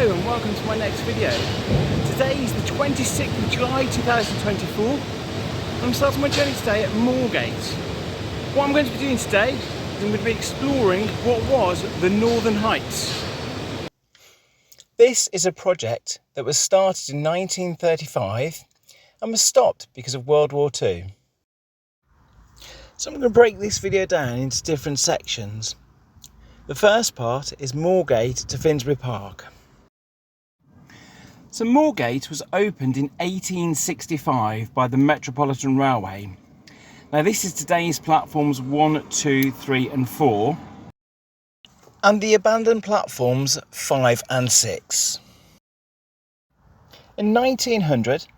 Hello and welcome to my next video. Today is the 26th of July 2024 and I'm starting my journey today at Moorgate. What I'm going to be doing today is I'm going to be exploring what was the Northern Heights. This is a project that was started in 1935 and was stopped because of World War II. So I'm going to break this video down into different sections. The first part is Moorgate to Finsbury Park. So Moorgate was opened in 1865 by the Metropolitan Railway. Now this is today's platforms 1, 2, 3 and 4 and the abandoned platforms 5 and 6. In 1900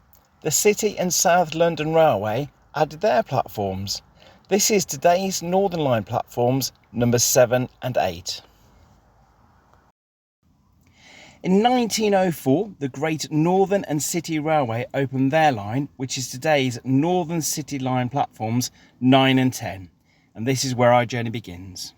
the City and South London Railway added their platforms. This is today's Northern Line platforms numbers 7 and 8. In 1904, the Great Northern and City Railway opened their line, which is today's Northern City Line platforms 9 and 10. And this is where our journey begins.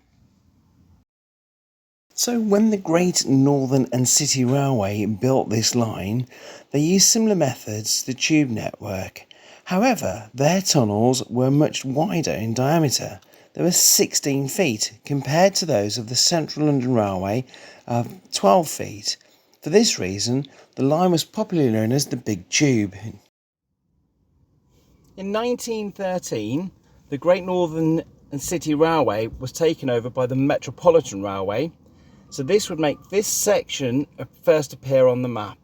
So when the Great Northern and City Railway built this line, they used similar methods to the tube network. However, their tunnels were much wider in diameter. They were 16 feet compared to those of the Central London Railway of 12 feet. For this reason, the line was popularly known as the Big Tube. In 1913, the Great Northern and City Railway was taken over by the Metropolitan Railway, so this would make this section first appear on the map.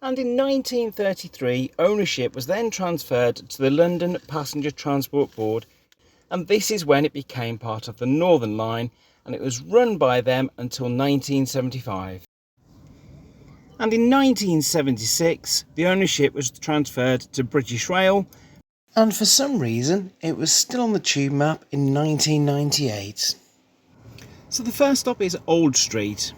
And in 1933, ownership was then transferred to the London Passenger Transport Board, and this is when it became part of the Northern Line, and it was run by them until 1975. And in 1976, the ownership was transferred to British Rail, and for some reason, it was still on the tube map in 1998. So the first stop is Old Street,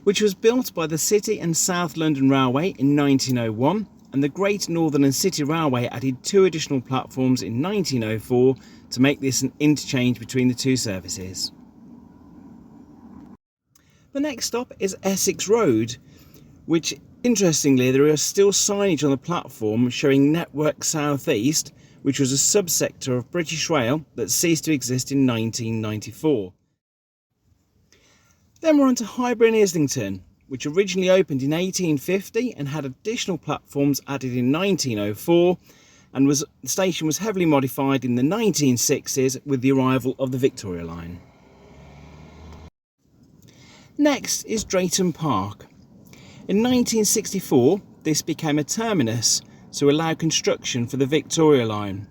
which was built by the City and South London Railway in 1901, and the Great Northern and City Railway added 2 additional platforms in 1904 to make this an interchange between the 2 services. The next stop is Essex Road, which interestingly there is still signage on the platform showing Network South East, which was a subsector of British Rail that ceased to exist in 1994. Then we're on to Highbury and Islington, which originally opened in 1850 and had additional platforms added in 1904, and the station was heavily modified in the 1960s with the arrival of the Victoria Line. Next is Drayton Park. In 1964, this became a terminus to allow construction for the Victoria Line.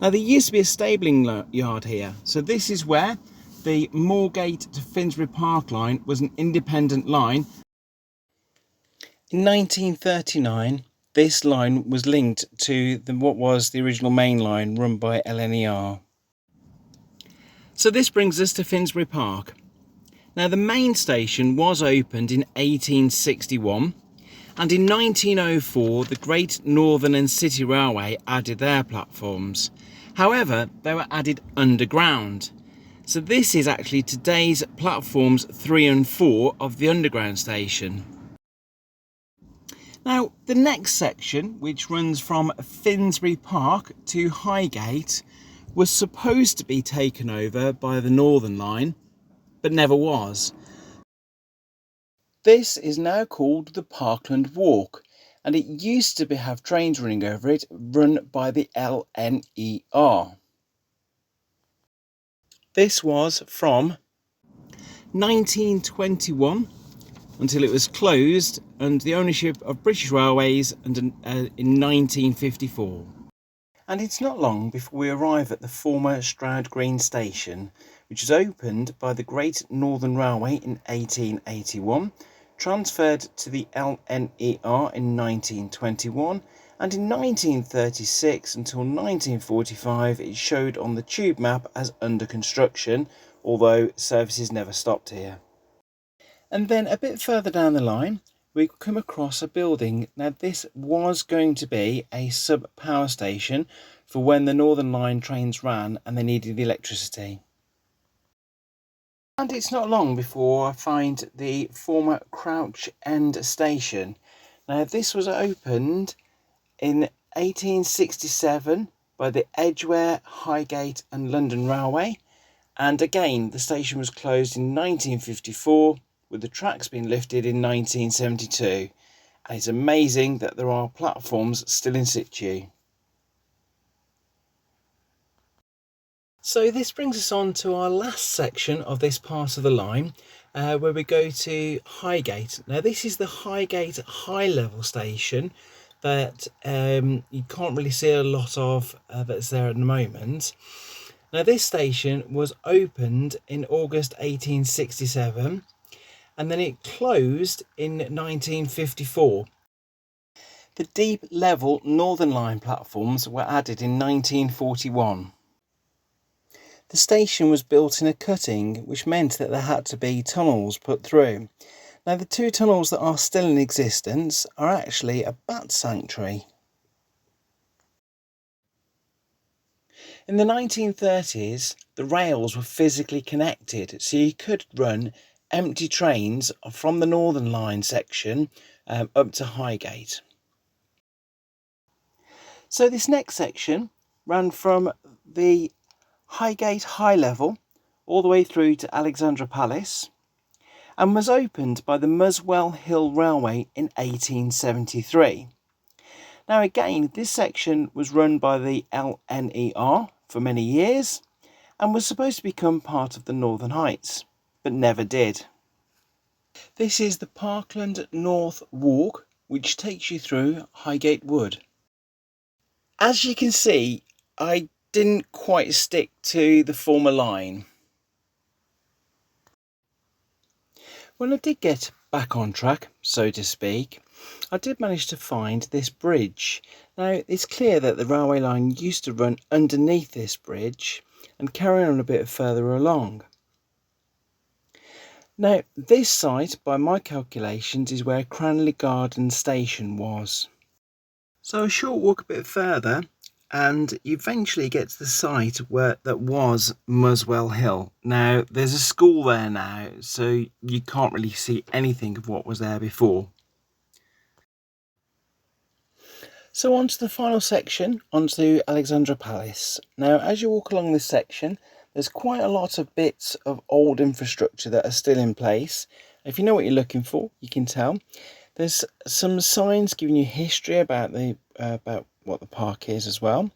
Now there used to be a stabling yard here, so this is where the Moorgate to Finsbury Park line was an independent line. In 1939, this line was linked to what was the original main line run by LNER. So this brings us to Finsbury Park. Now the main station was opened in 1861, and in 1904 the Great Northern and City Railway added their platforms. However, they were added underground. So this is actually today's platforms 3 and 4 of the underground station. Now the next section, which runs from Finsbury Park to Highgate, was supposed to be taken over by the Northern Line, but never was. This is now called the Parkland Walk, and it used to have trains running over it run by the LNER. This was from 1921 until it was closed under the ownership of British Railways and in 1954. And it's not long before we arrive at the former Stroud Green station, which was opened by the Great Northern Railway in 1881, transferred to the LNER in 1921, and in 1936 until 1945 it showed on the tube map as under construction, although services never stopped here. And then a bit further down the line we come across a building. Now this was going to be a sub-power station for when the Northern Line trains ran and they needed the electricity. And it's not long before I find the former Crouch End station. Now this was opened in 1867 by the Edgware, Highgate and London Railway, and again the station was closed in 1954 with the tracks being lifted in 1972, and it's amazing that there are platforms still in situ. So this brings us on to our last section of this part of the line, where we go to Highgate. Now this is the Highgate high level station that you can't really see a lot of that's there at the moment. Now this station was opened in August 1867 and then it closed in 1954. The deep level Northern Line platforms were added in 1941. The station was built in a cutting, which meant that there had to be tunnels put through. Now the two tunnels that are still in existence are actually a bat sanctuary. In the 1930s, the rails were physically connected, so you could run empty trains from the Northern Line section up to Highgate. So this next section ran from the Highgate high level all the way through to Alexandra Palace and was opened by the Muswell Hill Railway in 1873. Now again, this section was run by the LNER for many years and was supposed to become part of the Northern Heights, but never did. This is the Parkland North Walk, which takes you through Highgate Wood. As you can see, I didn't quite stick to the former line. When I did get back on track, so to speak, I did manage to find this bridge. Now it's clear that the railway line used to run underneath this bridge and carry on a bit further along. Now this site, by my calculations, is where Cranley Garden Station was. So a short walk a bit further and you eventually get to the site that was Muswell Hill. Now there's a school there now, so you can't really see anything of what was there before. So on to the final section, onto Alexandra Palace. Now as you walk along this section, there's quite a lot of bits of old infrastructure that are still in place. If you know what you're looking for, you can tell. There's some signs giving you history about what the park is as well.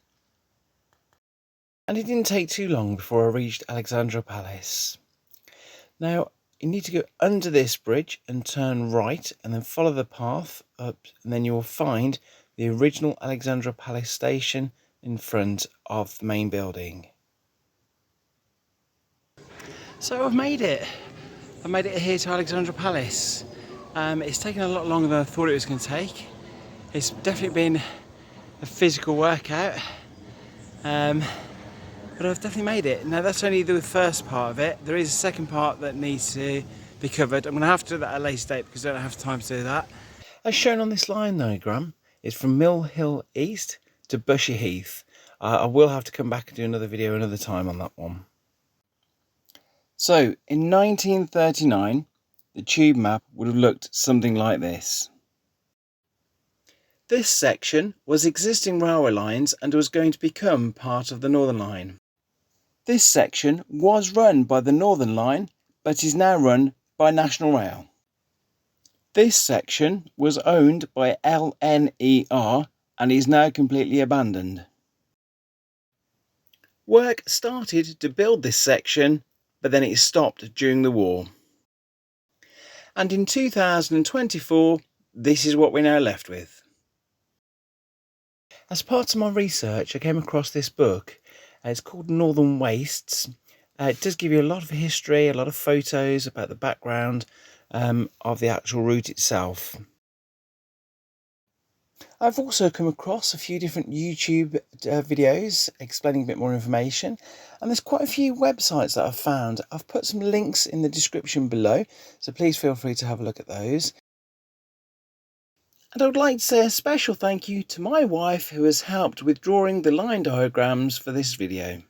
And it didn't take too long before I reached Alexandra Palace. Now you need to go under this bridge and turn right and then follow the path up, and then you will find the original Alexandra Palace station in front of the main building. So I've made it. I made it here to Alexandra Palace. It's taken a lot longer than I thought it was going to take. It's definitely been a physical workout, but I've definitely made it. Now that's only the first part of it. There is a second part that needs to be covered. I'm going to have to do that at a later date because I don't have time to do that. As shown on this line diagram, it's from Mill Hill East to Bushy Heath. I will have to come back and do another video another time on that one. So in 1939, the tube map would have looked something like this. This section was existing railway lines and was going to become part of the Northern Line. This section was run by the Northern Line, but is now run by National Rail. This section was owned by LNER and is now completely abandoned. Work started to build this section, but then it stopped during the war. And in 2024, this is what we're now left with. As part of my research, I came across this book. It's called Northern Wastes. It does give you a lot of history, a lot of photos about the background of the actual route itself. I've also come across a few different YouTube videos explaining a bit more information, and there's quite a few websites that I've found. I've put some links in the description below, so please feel free to have a look at those. And I would like to say a special thank you to my wife who has helped with drawing the line diagrams for this video.